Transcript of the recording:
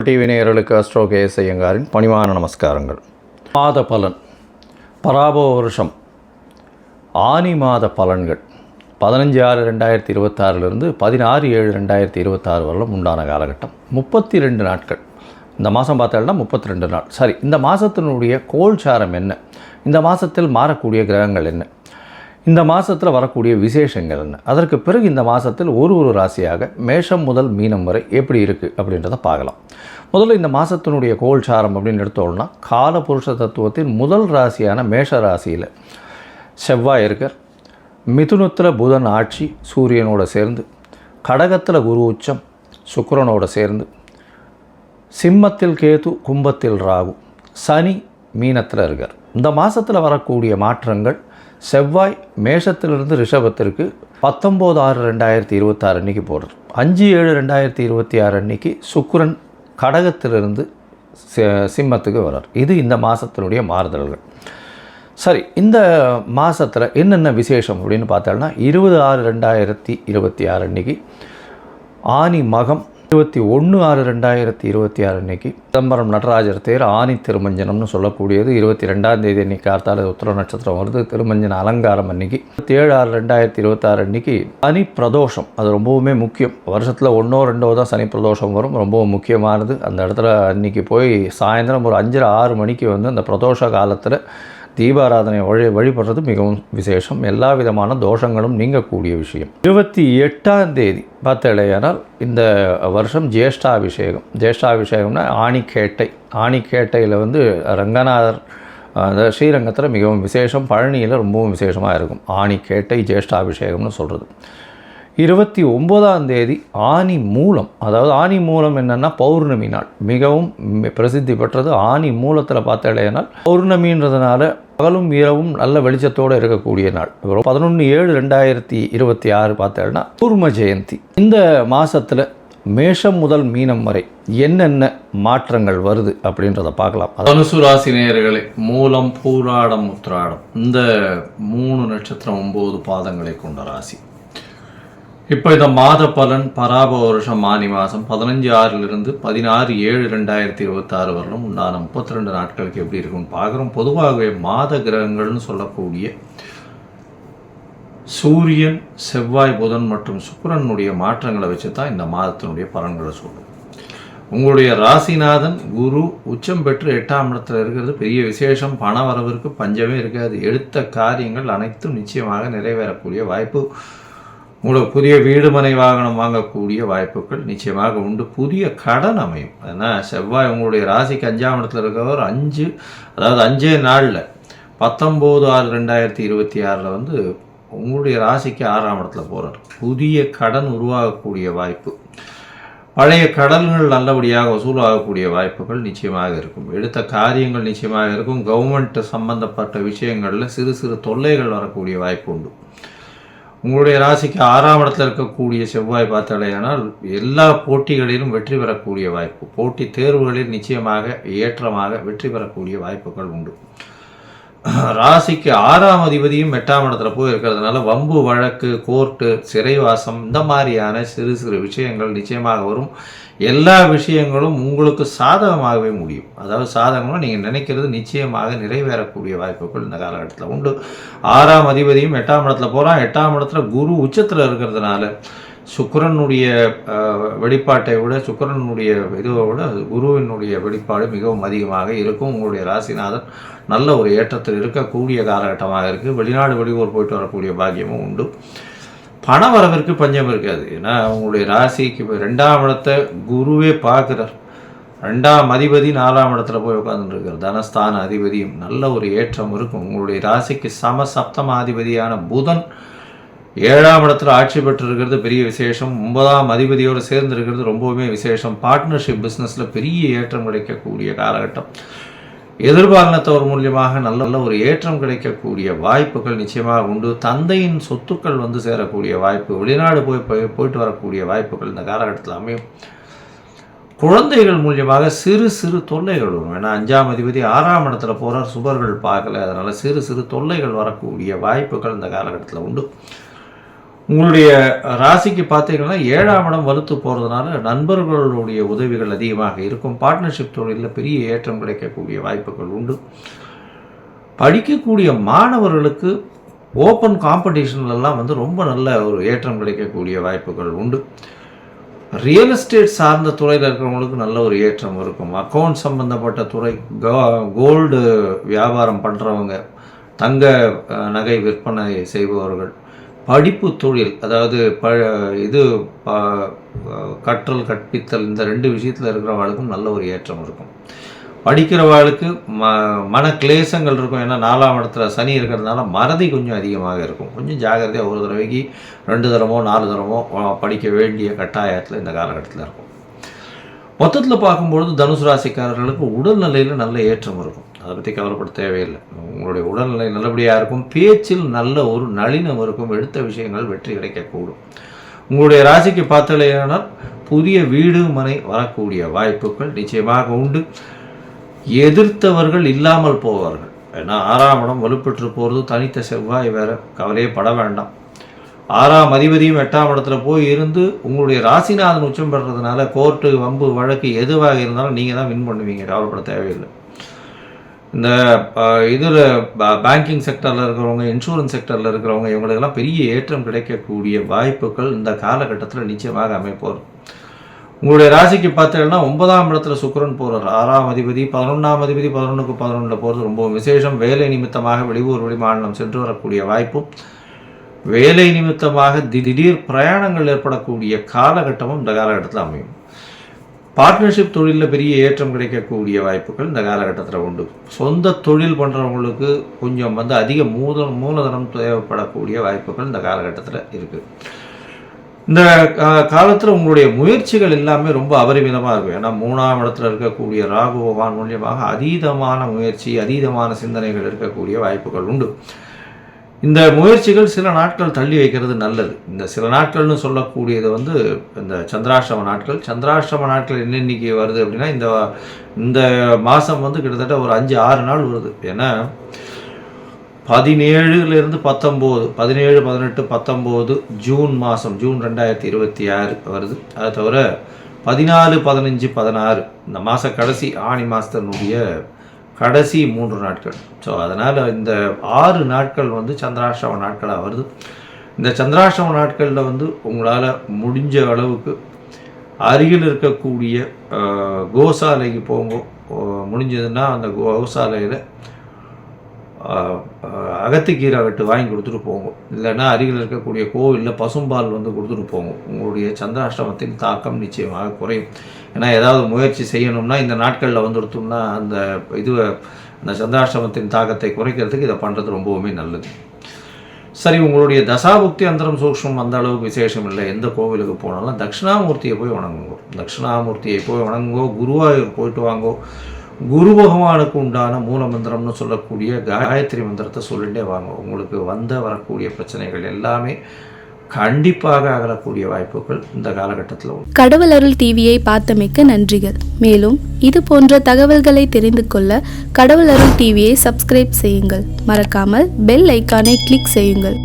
TV நேயர்களுக்கு astro KS ஐயங்காரின் பணிவான நமஸ்காரங்கள். மாத பலன் பராபவ வருஷம் ஆனி மாத பலன்கள் 15/6/2026 16/7/2026 வரலும் உண்டான காலகட்டம் 32 நாட்கள். இந்த மாதம் பார்த்தோம்னா 32 நாள். சரி, இந்த மாதத்தினுடைய கோல்சாரம் என்ன, இந்த மாதத்தில் மாறக்கூடிய கிரகங்கள் என்ன, இந்த மாதத்தில் வரக்கூடிய விசேஷங்கள் என்ன, அதற்கு பிறகு இந்த மாதத்தில் ஒரு ராசியாக மேஷம் முதல் மீனம் வரை எப்படி இருக்குது அப்படின்றத பார்க்கலாம். முதல்ல இந்த மாதத்தினுடைய கோல்சாரம் அப்படின்னு எடுத்தோம்னா காலபுருஷ தத்துவத்தின் முதல் ராசியான மேஷ ராசியில் செவ்வாய் இருக்கார். மிதுனத்தில் புதன் ஆட்சி சூரியனோட சேர்ந்து, கடகத்தில் குரு உச்சம் சுக்கிரனோட சேர்ந்து, சிம்மத்தில் கேது, கும்பத்தில் ராகு, சனி மீனத்தில் இருக்கார். இந்த மாதத்தில் வரக்கூடிய மாற்றங்கள், செவ்வாய் மேஷத்திலிருந்து ரிஷபத்திற்கு 19/6/2026 அன்றைக்கி போடுறார். 5/7/2026 அன்றைக்கி சுக்கிரன் கடகத்திலிருந்து சிம்மத்துக்கு வர்றார். இது இந்த மாதத்தினுடைய மாறுதல்கள். சரி, இந்த மாதத்தில் என்னென்ன விசேஷம் அப்படின்னு பார்த்தோம்னா 20/6/2026 அன்றைக்கி ஆனி மகம், 21/6/2026 அன்றைக்கி சிதம்பரம் நடராஜர் தேர் ஆனி திருமஞ்சனம்னு சொல்லக்கூடியது. 22ஆம் தேதி அன்றைக்கி கார்த்தால உத்திர நட்சத்திரம் வருது. திருமஞ்சன அலங்காரம் அன்றைக்கி 27/6/2026 அன்றைக்கி சனி பிரதோஷம். அது ரொம்பவுமே முக்கியம். வருஷத்தில் 1-2 தான் சனி பிரதோஷம் வரும், ரொம்பவும் முக்கியமானது. அந்த இடத்துல அன்றைக்கி போய் சாயந்தரம் ஒரு 5-6 மணிக்கு அந்த பிரதோஷ காலத்தில் தீபாராதனை வழிபடுறது மிகவும் விசேஷம். எல்லா விதமான தோஷங்களும் நீங்கக்கூடிய விஷயம். 28ஆம் தேதி பார்த்தேனால் இந்த வருஷம் ஜேஷ்டாபிஷேகம். ஜேஷ்டாபிஷேகம்னா ஆணிக்கேட்டை. ஆணிக்கேட்டையில் ரங்கநாதர் அந்த ஸ்ரீரங்கத்தில் மிகவும் விசேஷம், பழனியில் ரொம்பவும் விசேஷமாக இருக்கும். ஆணிக்கேட்டை ஜேஷ்டாபிஷேகம்னு சொல்கிறது. 29ஆம் தேதி ஆனி மூலம். அதாவது ஆனி மூலம் என்னென்னா பௌர்ணமி நாள், மிகவும் பிரசித்தி பெற்றது. ஆனி மூலத்தில் பார்த்தேனால் பௌர்ணமின்றதுனால பகலும் இரவும் நல்ல வெளிச்சத்தோடு இருக்கக்கூடிய நாள். 11/7/2026 பார்த்தேன்னா கூர்ம ஜெயந்தி. இந்த மாதத்தில் மேஷம் முதல் மீனம் வரை என்னென்ன மாற்றங்கள் வருது அப்படின்றத பார்க்கலாம். தனுசு ராசி நேயர்களே, மூலம், பூராடம், உத்திராடம் இந்த 3 நட்சத்திரம் 9 பாதங்களை கொண்ட ராசி. இப்போ இந்த மாத பலன் பராபவ வருஷம் ஆனி மாதம் 15/6 16/7/2026 வரலும் உண்டான 32 நாட்களுக்கு எப்படி இருக்குன்னு பார்க்குறோம். பொதுவாகவே மாத கிரகங்கள்னு சொல்லக்கூடிய சூரியன், செவ்வாய், புதன் மற்றும் சுக்கிரனுடைய மாற்றங்களை வச்சு தான் இந்த மாதத்தினுடைய பலன்களை சொல்லும். உங்களுடைய ராசிநாதன் குரு உச்சம் பெற்று 8ஆம் இடத்துல இருக்கிறது பெரிய விசேஷம். பண வரவிற்கு பஞ்சமே இருக்காது. எடுத்த காரியங்கள் அனைத்தும் நிச்சயமாக நிறைவேறக்கூடிய வாய்ப்பு. உங்களுக்கு புதிய வீடு, மனை, வாகனம் வாங்கக்கூடிய வாய்ப்புகள் நிச்சயமாக உண்டு. புதிய கடன் அமையும். ஏன்னா செவ்வாய் உங்களுடைய ராசிக்கு 5ஆம் இடத்துல இருக்கவர் 5 நாளில் 19/6/2026 உங்களுடைய ராசிக்கு 6ஆம் இடத்துல போகிறார். புதிய கடன் உருவாகக்கூடிய வாய்ப்பு, பழைய கடன்கள் நல்லபடியாக வசூலாகக்கூடிய வாய்ப்புகள் நிச்சயமாக இருக்கும். எடுத்த காரியங்கள் நிச்சயமாக இருக்கும். கவர்மெண்ட் சம்பந்தப்பட்ட விஷயங்களில் சிறு சிறு தொல்லைகள் வரக்கூடிய வாய்ப்பு உண்டு. உங்களுடைய ராசிக்கு 6ஆம் இடத்துல இருக்கக்கூடிய செவ்வாய் பார்த்தாலேயானால் எல்லா போட்டிகளிலும் வெற்றி பெறக்கூடிய வாய்ப்பு. போட்டி தேர்வுகளில் நிச்சயமாக ஏற்றமாக வெற்றி பெறக்கூடிய வாய்ப்புகள் உண்டு. ராசிக்கு 6ஆம் அதிபதியும் 8ஆம் இடத்துல போய் இருக்கிறதுனால வம்பு வழக்கு, கோர்ட்டு, சிறைவாசம் இந்த மாதிரியான சிறு சிறு விஷயங்கள் நிச்சயமாக வரும். எல்லா விஷயங்களும் உங்களுக்கு சாதகமாகவே முடியும். அதாவது சாதகமாக நீங்கள் நினைக்கிறது நிச்சயமாக நிறைவேறக்கூடிய வாய்ப்புகள் இந்த காலகட்டத்தில் உண்டு. 6ஆம் அதிபதியும் 8ஆம் இடத்துல போகிறான். 8ஆம் இடத்துல குரு உச்சத்தில் இருக்கிறதுனால சுக்கிரனுடைய வெளிப்பாட்டை விட, சுக்கிரனுடைய இதுவை விட குருவினுடைய வெளிப்பாடு மிகவும் அதிகமாக இருக்கும். உங்களுடைய ராசிநாதன் நல்ல ஒரு ஏற்றத்தில் இருக்கக்கூடிய காலகட்டமாக இருக்குது. வெளிநாடு, வெளியூர் போயிட்டு வரக்கூடிய பாக்கியமும் உண்டு. பண வரவிற்கு பஞ்சம் இருக்காது. ஏன்னா உங்களுடைய ராசிக்கு இப்போ 2ஆம் இடத்தை குருவே பார்க்குறார். 2ஆம் அதிபதி 4ஆம் இடத்துல போய் உட்காந்துருக்கார். தனஸ்தான அதிபதியும் நல்ல ஒரு ஏற்றம் இருக்கும். உங்களுடைய ராசிக்கு சப்தம அதிபதியான புதன் 7ஆம் இடத்துல ஆட்சி பெற்று இருக்கிறது பெரிய விசேஷம். 9ஆம் அதிபதியோடு சேர்ந்து இருக்கிறது ரொம்பவுமே விசேஷம். பார்ட்னர்ஷிப் பிஸ்னஸில் பெரிய ஏற்றம் கிடைக்கக்கூடிய காலகட்டம். எதிர்பாலினத்தவர் மூலியமாக நல்ல ஒரு ஏற்றம் கிடைக்கக்கூடிய வாய்ப்புகள் நிச்சயமாக உண்டு. தந்தையின் சொத்துக்கள் சேரக்கூடிய வாய்ப்பு, வெளிநாடு போயிட்டு வரக்கூடிய வாய்ப்புகள் இந்த காலகட்டத்தில் அமையும். குழந்தைகள் மூலியமாக சிறு சிறு தொல்லைகள் வரும். ஏன்னா 5ஆம் அதிபதி 6ஆம் இடத்துல போகிறார், சுபர்கள் பார்க்கல. அதனால் சிறு சிறு தொல்லைகள் வரக்கூடிய வாய்ப்புகள் இந்த காலகட்டத்தில் உண்டு. உங்களுடைய ராசிக்கு பார்த்தீங்கன்னா 7ஆம் இடம் வலுத்து போகிறதுனால நண்பர்களுடைய உதவிகள் அதிகமாக இருக்கும். பார்ட்னர்ஷிப் தொழிலில் பெரிய ஏற்றம் கிடைக்கக்கூடிய வாய்ப்புகள் உண்டு. படிக்கக்கூடிய மாணவர்களுக்கு ஓப்பன் காம்படிஷன்லாம் ரொம்ப நல்ல ஒரு ஏற்றம் கிடைக்கக்கூடிய வாய்ப்புகள் உண்டு. ரியல் எஸ்டேட் சார்ந்த துறையில் இருக்கிறவங்களுக்கு நல்ல ஒரு ஏற்றம் இருக்கும். அக்கௌண்ட் சம்பந்தப்பட்ட துறை, கோல்டு வியாபாரம் பண்ணுறவங்க, தங்க நகை விற்பனை செய்பவர்கள், படிப்பு தொழில், அதாவது கற்றல் கற்பித்தல், இந்த 2 விஷயத்தில் இருக்கிறவங்களுக்கும் நல்ல ஒரு ஏற்றம் இருக்கும். படிக்கிறவர்களுக்கு மன கிளேசங்கள் இருக்கும். ஏன்னா 4ஆம் இடத்துல சனி இருக்கிறதுனால மறதி கொஞ்சம் அதிகமாக இருக்கும். கொஞ்சம் ஜாகிரதையாக ஒரு தடவைக்கு 2 தடமோ 4 தடமோ படிக்க வேண்டிய கட்டாயத்தில் இந்த காலகட்டத்தில் இருக்கும். மொத்தத்தில் பார்க்கும்பொழுது தனுசு ராசிக்காரர்களுக்கு உடல்நிலையில் நல்ல ஏற்றம் இருக்கும். அதை பற்றி கவலைப்பட தேவையில்லை. உங்களுடைய உடல்நிலை நல்லபடியாக இருக்கும். பேச்சில் நல்ல ஒரு நளினம் இருக்கும். எடுத்த விஷயங்கள் வெற்றி கிடைக்கக்கூடும். உங்களுடைய ராசிக்கு பார்த்தலையானால் புதிய வீடு மனை வரக்கூடிய வாய்ப்புகள் நிச்சயமாக உண்டு. எதிர்த்தவர்கள் இல்லாமல் போவார்கள். ஏன்னா 6ஆம் இடம் வலுப்பெற்று போகிறது, தனித்த செவ்வாய் வேறு, கவலையே பட வேண்டாம். 6ஆம் அதிபதியும் 8ஆம் இடத்துல போய் இருந்து உங்களுடைய ராசிநாதன் உச்சம் பெறதுனால கோர்ட்டு வம்பு வழக்கு எதுவாக இருந்தாலும் நீங்கள் தான் வின் பண்ணுவீங்க, கவலைப்பட தேவையில்லை. இந்த இதில் பேங்கிங் செக்டரில் இருக்கிறவங்க, இன்சூரன்ஸ் செக்டரில் இருக்கிறவங்க, இவங்களுக்கெல்லாம் பெரிய ஏற்றம் கிடைக்கக்கூடிய வாய்ப்புகள் இந்த காலகட்டத்தில் நிச்சயமாக அமைப்போம். உங்களுடைய ராசிக்கு பார்த்தீங்கன்னா 9ஆம் இடத்துல சுக்கிரன் போகிறார். 6ஆம் அதிபதி 11ஆம் அதிபதி 11க்கு 11 போகிறது ரொம்ப விசேஷம். வேலை நிமித்தமாக வெளியூர் வெளிமாநிலம் சென்று வரக்கூடிய வாய்ப்பும், வேலை நிமித்தமாக திடீர் பிரயாணங்கள் ஏற்படக்கூடிய காலகட்டமும் இந்த காலகட்டத்தில் அமையும். பார்ட்னர்ஷிப் தொழிலில் பெரிய ஏற்றம் கிடைக்கக்கூடிய வாய்ப்புகள் இந்த காலகட்டத்தில் உண்டு. சொந்த தொழில் பண்ணுறவங்களுக்கு கொஞ்சம் அதிக மூலதனம் தேவைப்படக்கூடிய வாய்ப்புகள் இந்த காலகட்டத்தில் இருக்குது. இந்த காலத்தில் உங்களுடைய முயற்சிகள் எல்லாமே ரொம்ப அபரிமிதமாக இருக்கும். ஏன்னா 3ஆம் இடத்துல இருக்கக்கூடிய ராகு பகவான் மூலியமாக அதீதமான முயற்சி, அதீதமான சிந்தனைகள் இருக்கக்கூடிய வாய்ப்புகள் உண்டு. இந்த முயற்சிகள் சில நாட்கள் தள்ளி வைக்கிறது நல்லது. இந்த சில நாட்கள்னு சொல்லக்கூடியது இந்த சந்திராஷ்டம நாட்கள். சந்திராஷ்டம நாட்கள் இன்னைக்கு வருது அப்படின்னா இந்த மாதம் கிட்டத்தட்ட ஒரு 5-6 நாள் வருது. ஏன்னா 17லேருந்து 19, 17, 18, 19 ஜூன் மாதம், ஜூன் 2026 வருது. அதை தவிர 14, 15, 16 இந்த மாத கடைசி ஆணி மாதத்தினுடைய கடைசி 3 நாட்கள். ஸோ அதனால் இந்த 6 நாட்கள் சந்திராஷ்டம நாட்களாக வருது. இந்த சந்திராஷ்டம நாட்களில் உங்களால் முடிஞ்ச அளவுக்கு அருகில் இருக்கக்கூடிய கோசாலைக்கு போங்க. முடிஞ்சதுன்னா அந்த கோசாலையில் அகத்திக்கீரை வெட்டு வாங்கி கொடுத்துட்டு போங்க. இல்லைன்னா அருகில் இருக்கக்கூடிய கோவிலில் பசும்பால் கொடுத்துட்டு போங்க. உங்களுடைய சந்திராஷ்டமத்தின் தாக்கம் நிச்சயமாக குறையும். ஏன்னா ஏதாவது முயற்சி செய்யணும்னா இந்த நாட்களில் வந்துடுத்தோம்னா அந்த சந்திராஷ்டமத்தின் தாக்கத்தை குறைக்கிறதுக்கு இதை பண்ணுறது ரொம்பவுமே நல்லது. சரி, உங்களுடைய தசாபுக்தி அந்தரம் சூக்ஷ்மம் அந்த அளவுக்கு விசேஷம் இல்லை. எந்த கோவிலுக்கு போனாலும் தட்சிணாமூர்த்தியை போய் வணங்குங்கோ. தட்சிணாமூர்த்தியை போய் வணங்குங்கோ. குருவாயூர் போயிட்டு வாங்கோ. குரு பகவானுக்கு உண்டான மூல மந்திரம்னு சொல்லக்கூடிய காயத்ரி மந்திரத்தை சொல்லிட்டே வாங்க. உங்களுக்கு வரக்கூடிய பிரச்சனைகள் எல்லாமே கண்டிப்பாக அகலக்கூடிய வாய்ப்புகள் இந்த காலகட்டத்தில் உண்டு. கடவுள் அருள் டிவியை பார்த்தமைக்க நன்றிகள். மேலும் இது போன்ற தகவல்களை தெரிந்து கொள்ள கடவுள் அருள் டிவியை சப்ஸ்கிரைப் செய்யுங்கள். மறக்காமல் பெல் ஐக்கானை கிளிக் செய்யுங்கள்.